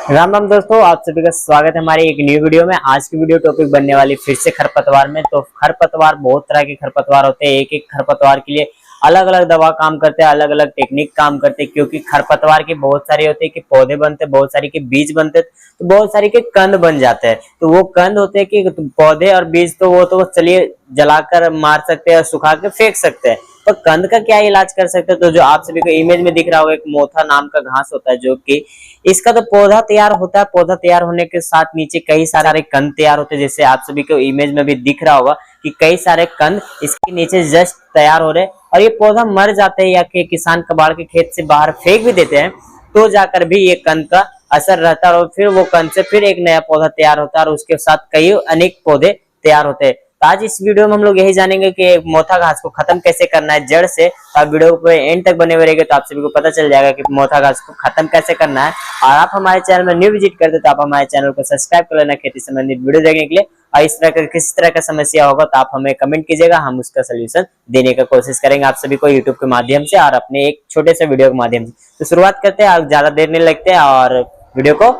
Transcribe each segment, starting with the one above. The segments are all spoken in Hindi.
राम राम दोस्तों, आप सभी का स्वागत है हमारे एक न्यू वीडियो में। आज की वीडियो टॉपिक बनने वाली फिर से खरपतवार में। तो खरपतवार बहुत तरह के खरपतवार होते हैं। एक एक खरपतवार के लिए अलग अलग दवा काम करते हैं, अलग अलग टेक्निक काम करते हैं। क्योंकि खरपतवार के बहुत सारे होते हैं कि पौधे बनते हैं, बहुत सारे के बीज बनते हैं, तो बहुत सारे के कंद बन जाते हैं। तो वो कंद होते हैं कि पौधे और बीज तो वो तो चलिए जलाकर मार सकते हैं और सुखा के फेंक सकते हैं, तो कंद का क्या इलाज कर सकते हैं। तो जो आप सभी को इमेज में दिख रहा होगा, एक मोथा नाम का घास होता है, जो कि इसका तो पौधा तैयार होता है। पौधा तैयार होने के साथ नीचे कई सारे कंद तैयार होते हैं। जैसे आप सभी को इमेज में भी दिख रहा होगा कि कई सारे कंद इसके नीचे जस्ट तैयार हो रहे हैं, और ये पौधा मर जाते हैं या कि किसान कबाड़ के खेत से बाहर फेंक भी देते हैं, तो जाकर भी ये कंद का असर रहता है और फिर वो कंद से फिर एक नया पौधा तैयार होता है और उसके साथ कई अनेक पौधे तैयार होते हैं। तो आज इस वीडियो में हम लोग यही जानेंगे कि मोथा घास को खत्म कैसे करना है जड़ से। तो आप वीडियो को एंड तक बने हुए रहेंगे तो आप सभी को पता चल जाएगा कि मोथा घास को खत्म कैसे करना है। और आप हमारे चैनल में न्यू विजिट करते तो आप हमारे चैनल को सब्सक्राइब कर लेना खेती संबंधित वीडियो देखने के लिए। और इस तरह का किसी तरह का समस्या होगा तो आप हमें कमेंट कीजिएगा, हम उसका सोल्यूशन देने का कोशिश करेंगे आप सभी को यूट्यूब के माध्यम से और अपने एक छोटे से वीडियो के माध्यम से। तो शुरुआत करते हैं, आप ज्यादा देर नहीं लगते हैं और वीडियो को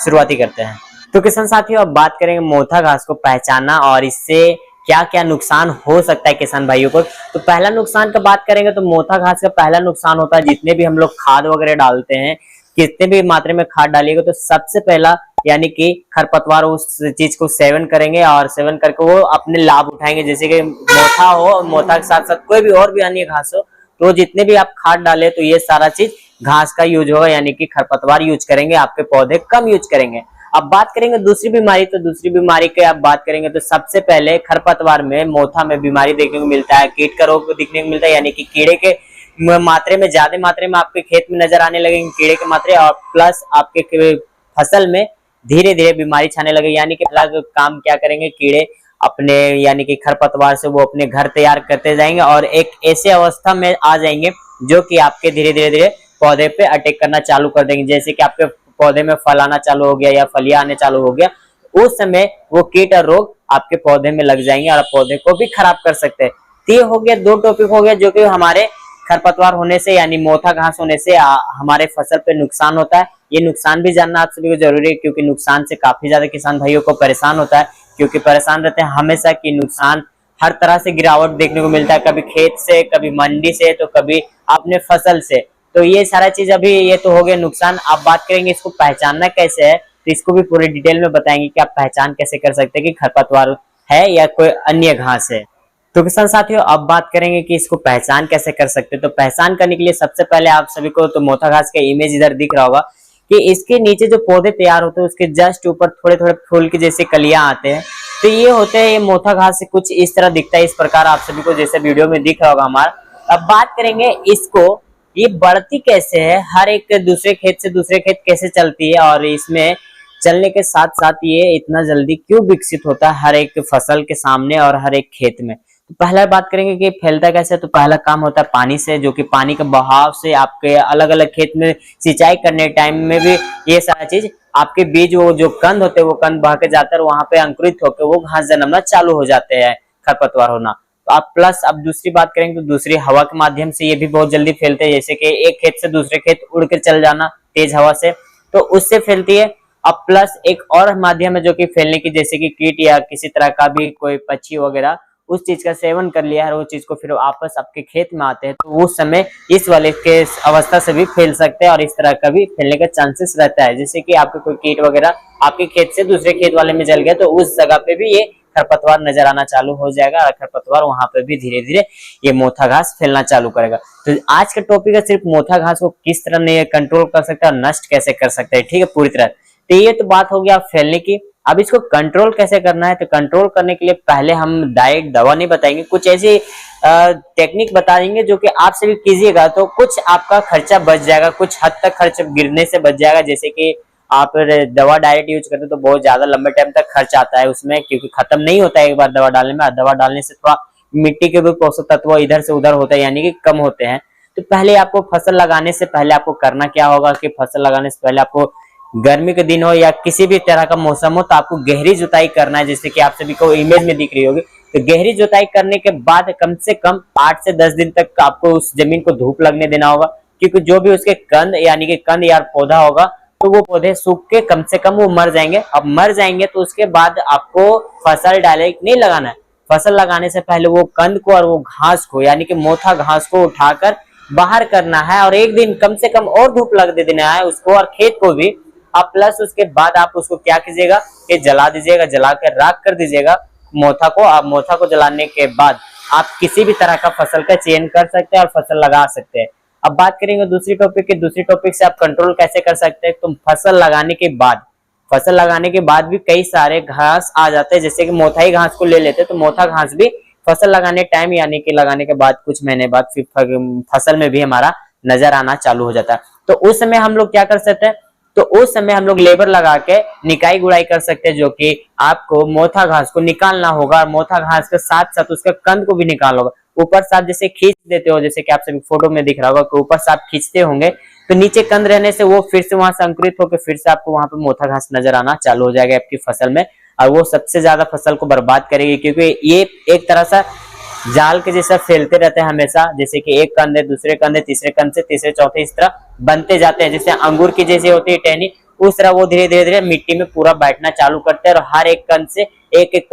शुरुआती करते हैं। तो किसान साथियों, अब बात करेंगे मोथा घास को पहचानना और इससे क्या क्या नुकसान हो सकता है किसान भाइयों को। तो पहला नुकसान का बात करेंगे तो मोथा घास का पहला नुकसान होता है, जितने भी हम लोग खाद वगैरह डालते हैं, कितने भी मात्रा में खाद डालिएगा तो सबसे पहला यानी कि खरपतवार उस चीज को सेवन करेंगे और सेवन करके वो अपने लाभ उठाएंगे। जैसे कि मोथा हो, मोथा के साथ साथ कोई भी और भी अन्य घास हो, तो जितने भी आप खाद डाले तो ये सारा चीज घास का यूज होगा, यानी कि खरपतवार यूज करेंगे, आपके पौधे कम यूज करेंगे। अब बात करेंगे दूसरी बीमारी, तो दूसरी बीमारी की आप बात करेंगे तो सबसे पहले खरपतवार में मोथा में बीमारी देखने को मिलता है, कीट का रोग देखने को मिलता है, यानी कि कीड़े के मात्रे में ज्यादा मात्रे में आपके खेत में नजर आने लगेंगे कीड़े के मात्रे, और प्लस आपके फसल में धीरे धीरे बीमारी छाने लगे। यानी कि अलग काम क्या करेंगे, कीड़े अपने यानी कि खरपतवार से वो अपने घर तैयार करते जाएंगे और एक ऐसे अवस्था में आ जाएंगे जो कि आपके धीरे धीरे धीरे पौधे पे अटैक करना चालू कर देंगे। जैसे कि आपके पौधे में फल आना चालू हो गया या फलियां आने चालू हो गया, उस समय वो कीट और रोग आपके पौधे में लग जाएंगे और पौधे को भी खराब कर सकते हैं। तो ये हो गया, दो टॉपिक हो गया जो कि हमारे खरपतवार होने से यानी मोथा घास होने से हमारे फसल पे नुकसान होता है। ये नुकसान भी जानना आप सभी को जरूरी है, क्योंकि नुकसान से काफी ज्यादा किसान भाइयों को परेशान होता है, क्योंकि परेशान रहते हैं हमेशा कि नुकसान हर तरह से गिरावट देखने को मिलता है, कभी खेत से, कभी मंडी से, तो कभी अपने फसल से। तो ये सारा चीज अभी ये तो हो गया नुकसान। आप बात करेंगे इसको पहचानना कैसे है, तो इसको भी पूरी डिटेल में बताएंगे कि आप पहचान कैसे कर सकते हैं कि खरपतवार है या कोई अन्य घास है। तो किसान साथियों, अब बात करेंगे कि इसको पहचान कैसे कर सकते हैं। तो पहचान करने के लिए सबसे पहले आप सभी को तो मोथा घास का इमेज इधर दिख रहा होगा कि इसके नीचे जो पौधे तैयार होते हैं उसके जस्ट ऊपर थोड़े थोड़े फूल के जैसे कलियां आते हैं। तो ये होते हैं, ये मोथा घास से कुछ इस तरह दिखता है, इस प्रकार आप सभी को जैसे वीडियो में दिख रहा होगा हमारा। अब बात करेंगे इसको ये बढ़ती कैसे है, हर एक दूसरे खेत से दूसरे खेत कैसे चलती है और इसमें चलने के साथ साथ ये इतना जल्दी क्यों विकसित होता है हर एक फसल के सामने और हर एक खेत में। तो पहला बात करेंगे कि फैलता कैसे। तो पहला काम होता है पानी से, जो कि पानी के बहाव से आपके अलग अलग खेत में सिंचाई करने टाइम में भी ये सारा चीज आपके बीज वो जो कंद होते हैं वो कंद बह के जाकर वहां पे अंकुरित होकर वो घास जन्मना चालू हो जाते हैं, खरपतवार होना। तो आप प्लस अब दूसरी बात करेंगे तो दूसरी हवा के माध्यम से ये भी बहुत जल्दी फैलते हैं, जैसे कि एक खेत से दूसरे खेत उड़ के चल जाना तेज हवा से, तो उससे फैलती है। अब प्लस एक और माध्यम है जो कि फैलने की, जैसे कि कीट या किसी तरह का भी कोई पक्षी वगैरह उस चीज का सेवन कर लिया है और वो चीज को फिर वापस आपके खेत में आते हैं, तो उस समय इस वाले के अवस्था से भी फैल सकते हैं और इस तरह का भी फैलने का चांसेस रहता है। जैसे कि आपके कोई कीट वगैरह आपके खेत से दूसरे खेत वाले में जल गया तो उस जगह पे भी ये खरपतवार नजर आना चालू हो जाएगा और खरपतवार वहां पे भी धीरे धीरे ये मोथा घास फैलना चालू करेगा। तो आज का टॉपिक है सिर्फ मोथा घास को किस तरह ने कंट्रोल कर सकता है और नष्ट कैसे कर सकते हैं, ठीक है, पूरी तरह। तो ये तो बात हो गया फैलने की। अब इसको कंट्रोल कैसे करना है, तो कंट्रोल करने के लिए पहले हम डायरेक्ट दवा नहीं बताएंगे, कुछ ऐसी टेक्निक बता देंगे जो कि आप सभी कीजिएगा तो कुछ आपका खर्चा बच जाएगा, कुछ हद तक खर्च गिरने से बच जाएगा। जैसे कि आप दवा डायरेक्ट यूज करते तो बहुत ज्यादा लंबे टाइम तक खर्च आता है उसमें, क्योंकि खत्म नहीं होता है एक बार दवा डालने में। दवा डालने से थोड़ा मिट्टी के भी पोषक तत्व इधर से उधर होता है, यानी कि कम होते हैं। तो पहले आपको फसल लगाने से पहले आपको करना क्या होगा कि फसल लगाने से पहले आपको गर्मी के दिन हो या किसी भी तरह का मौसम हो तो आपको गहरी जुताई करना है। जैसे कि आप सभी को इमेज में दिख रही होगी, तो गहरी जुताई करने के बाद कम से कम 8 से 10 दिन तक आपको उस जमीन को धूप लगने देना होगा, क्योंकि जो भी उसके कंद यानी कि कंद या पौधा होगा तो वो पौधे सूख के कम से कम वो मर जाएंगे। अब मर जाएंगे तो उसके बाद आपको फसल डायरेक्ट नहीं लगाना है। फसल लगाने से पहले वो कंद को और वो घास को यानी कि मोथा घास को उठाकर बाहर करना है और एक दिन कम से कम और धूप लग देना है उसको और खेत को भी। अब प्लस उसके बाद आप उसको क्या कीजिएगा कि जला दीजिएगा, जला कर राख कर दीजिएगा मोथा को। अब मोथा को जलाने के बाद आप किसी भी तरह का फसल का चयन कर सकते हैं और फसल लगा सकते हैं। अब बात करेंगे दूसरी टॉपिक की। दूसरी टॉपिक से आप कंट्रोल कैसे कर सकते हैं। तो फसल लगाने के बाद भी कई सारे घास आ जाते हैं, जैसे कि मोथाई घास को ले लेते हैं तो मोथा घास भी फसल लगाने टाइम यानी कि लगाने के बाद कुछ महीने बाद फिर फसल में भी हमारा नजर आना चालू हो जाता है। तो उस समय हम लोग क्या कर सकते हैं, तो उस समय हम लोग लेबर लगा के निकाई गुड़ाई कर सकते हैं, जो कि आपको मोथा घास को निकालना होगा और मोथा घास के साथ साथ उसका कंद को भी निकालना होगा। ऊपर से आप जैसे खींच देते हो, जैसे कि आप सभी फोटो में दिख रहा होगा कि ऊपर से आप खींचते होंगे तो नीचे कंद रहने से वो फिर से वहां से अंकुरित होकर फिर से आपको वहां पे मोथा घास नजर आना चालू हो जाएगा आपकी फसल में और वो सबसे ज्यादा फसल को बर्बाद करेगी, क्योंकि ये एक तरह से जाल के जैसा फैलते रहते हैं हमेशा। जैसे कि एक कंद है, दूसरे कंद है, तीसरे कंद से तीसरे चौथे इस तरह बनते जाते हैं, जैसे अंगूर की जैसे होती है टहनी उस तरह वो धीरे धीरे मिट्टी में पूरा बैठना चालू करते हैं और हर एक कंद से एक एक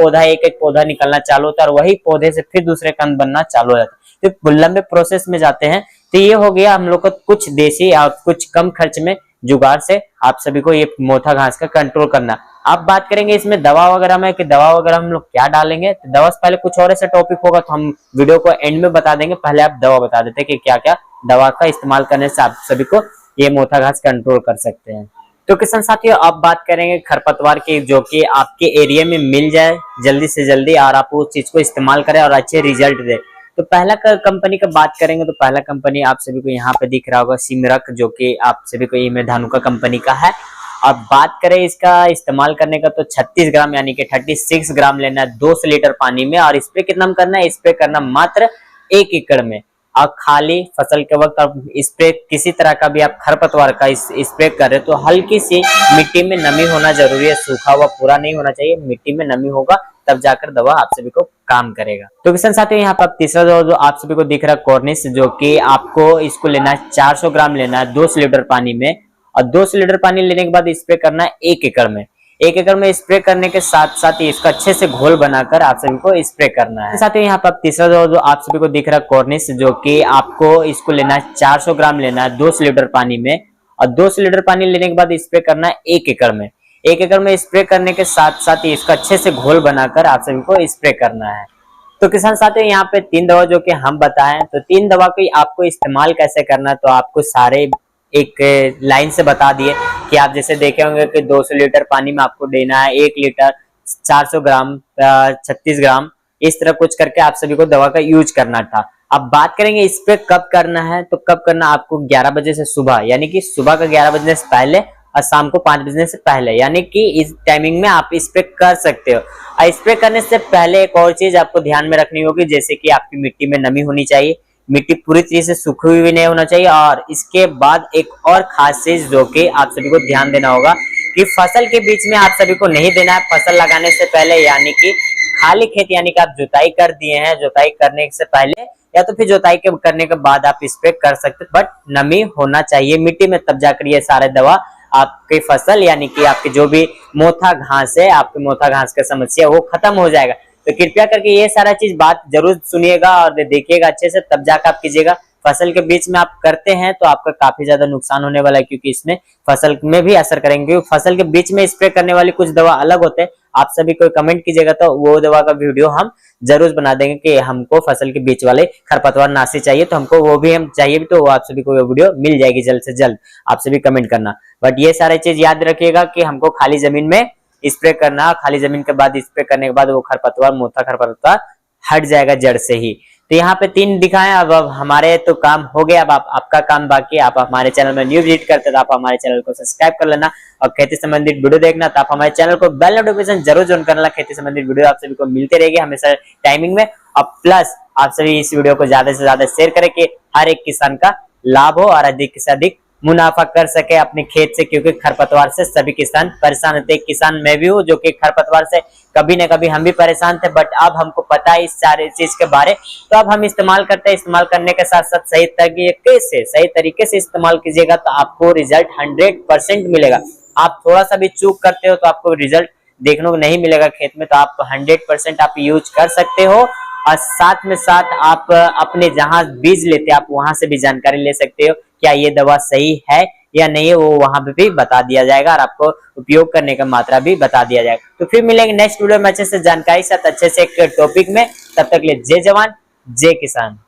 पौधा निकलना चालू होता है और वही पौधे से फिर दूसरे कंद बनना चालू हो जाता है। तो लंबे प्रोसेस में जाते हैं। तो ये हो गया हम लोग को कुछ देसी और कुछ कम खर्च में जुगाड़ से आप सभी को ये मोथा घास का कंट्रोल करना। आप बात करेंगे इसमें दवा वगैरह में कि दवा वगैरह हम लोग क्या डालेंगे। तो दवा से पहले कुछ और ऐसा टॉपिक होगा तो हम वीडियो को एंड में बता देंगे। पहले आप दवा बता देते हैं कि क्या क्या दवा का इस्तेमाल करने से आप सभी को ये मोथा घास कंट्रोल कर सकते हैं। तो किसान साथियों अब बात करेंगे खरपतवार की, जो कि आपके एरिया में मिल जाए जल्दी से जल्दी और आप उस चीज को इस्तेमाल करें और अच्छे रिजल्ट दे। तो पहला कंपनी का बात करेंगे तो पहला कंपनी आप सभी को यहाँ पे दिख रहा होगा सिमरक, जो कि आप सभी को ये धानुका कंपनी का है। अब बात करें इसका इस्तेमाल करने का तो 36 ग्राम यानी कि 36 ग्राम लेना है 200 लीटर पानी में और स्प्रे कितना करना है, स्प्रे करना मात्र 1 एकड़ में। और खाली फसल के वक्त आप स्प्रे किसी तरह का भी आप खरपतवार का स्प्रे कर रहे तो हल्की सी मिट्टी में नमी होना जरूरी है, सूखा हुआ पूरा नहीं होना चाहिए, मिट्टी में नमी होगा तब जाकर दवा आप सभी को काम करेगा। तो किसान साथियों यहाँ पर तीसरा दवा जो आप सभी को दिख रहा है कॉर्निश, जो कि आपको इसको लेना है 400 ग्राम लेना है 200 लीटर पानी में और 200 लीटर पानी लेने के बाद स्प्रे करना है 1 एकड़ में। 1 एकड़ में स्प्रे करने के साथ साथ इसका अच्छे से घोल बनाकर आप सभी को स्प्रे करना है। साथ ही यहाँ पर तीसरा जो आप सभी को दिख रहा है कॉर्निश, जो कि आपको इसको लेना है 400 ग्राम लेना है 200 लीटर पानी में और 200 लीटर पानी लेने के बाद स्प्रे करना है 1 एकड़ में। 1 एकड़ में स्प्रे करने के साथ साथ इसका अच्छे से घोल बनाकर आप सभी को स्प्रे करना है। तो किसान साथियों यहाँ पे 3 दवा जो कि हम बताएं, तो 3 दवा को आपको इस्तेमाल कैसे करना है तो आपको सारे एक लाइन से बता दिए कि आप जैसे देखे होंगे कि 200 लीटर पानी में आपको देना है 1 लीटर 400 ग्राम 36 ग्राम इस तरह कुछ करके आप सभी को दवा का यूज करना था। अब बात करेंगे स्प्रे कब करना है, तो कब करना आपको 11 बजे से सुबह, यानी कि सुबह का 11 बजने से पहले और शाम को 5 बजने से पहले, यानी कि इस टाइमिंग में आप स्प्रे कर सकते हो। और स्प्रे करने से पहले एक और चीज आपको ध्यान में रखनी होगी, जैसे कि आपकी मिट्टी में नमी होनी चाहिए, मिट्टी पूरी तरीके से सूखी हुई भी नहीं होना चाहिए। और इसके बाद एक और खास चीज जो कि आप सभी को ध्यान देना होगा कि फसल के बीच में आप सभी को नहीं देना है फसल लगाने से पहले, यानी कि खाली खेत यानी कि आप जुताई कर दिए हैं, जुताई करने से पहले या तो फिर जुताई के करने के बाद आप स्प्रे कर सकते, बट नमी होना चाहिए मिट्टी में, तब जाकर ये सारे दवा आपकी फसल यानी कि आपके जो भी मोथा घास है, आपके मोथा घास का समस्या वो खत्म हो जाएगा। तो कृपया करके ये सारा चीज बात जरूर सुनिएगा और देखिएगा अच्छे से, तब जाकर आप कीजिएगा। फसल के बीच में आप करते हैं तो आपका काफी ज्यादा नुकसान होने वाला है, क्योंकि इसमें फसल में भी असर करेंगे। फसल के बीच में स्प्रे करने वाली कुछ दवा अलग होते हैं, आप सभी कोई कमेंट कीजिएगा तो वो दवा का वीडियो हम जरूर बना देंगे कि हमको फसल के बीच वाले खरपतवार नाशी चाहिए, तो हमको वो भी हम चाहिए भी, तो वो आप सभी को वो वीडियो मिल जाएगी जल्द से जल्द, आप सभी कमेंट करना। बट ये सारी चीज याद रखिएगा कि हमको खाली जमीन में स्प्रे करना, खाली जमीन के बाद स्प्रे करने के बाद वो खरपतवार मोथा खरपतवार हट जाएगा जड़ से ही। तो यहाँ पे 3 दिखाएं। अब हमारे तो काम हो गया, अब आपका काम बाकी। आप हमारे चैनल में न्यू विजिट करते तो आप हमारे चैनल को सब्सक्राइब कर लेना और खेती संबंधित वीडियो देखना, तो आप हमारे चैनल को बेल नोटिफिकेशन जरूर ज्वाइन करना। खेती संबंधित वीडियो आप सभी को मिलते रहेगी हमेशा टाइमिंग में। और प्लस आप सभी इस वीडियो को ज्यादा से ज्यादा शेयर करें कि हर एक किसान का लाभ हो और अधिक से अधिक मुनाफा कर सके अपने खेत से, क्योंकि खरपतवार से सभी किसान परेशान होते हैं। किसान मैं भी हूँ जो कि खरपतवार से कभी न कभी हम भी परेशान थे, बट अब हमको पता है इस सारे चीज के बारे, तो अब हम इस्तेमाल करते हैं। इस्तेमाल करने के साथ साथ सही तरीके से इस्तेमाल कीजिएगा तो आपको रिजल्ट 100% मिलेगा। आप थोड़ा सा भी चूक करते हो तो आपको रिजल्ट देखने को नहीं मिलेगा खेत में, तो आप 100% आप यूज कर सकते हो। और साथ में साथ आप अपने जहां बीज लेते हैं आप वहां से भी जानकारी ले सकते हो, क्या ये दवा सही है या नहीं है, वो वहां पे भी बता दिया जाएगा और आपको उपयोग करने का मात्रा भी बता दिया जाएगा। तो फिर मिलेंगे नेक्स्ट वीडियो में अच्छे से जानकारी साथ अच्छे से एक टॉपिक में। तब तक के लिए जय जवान जय किसान।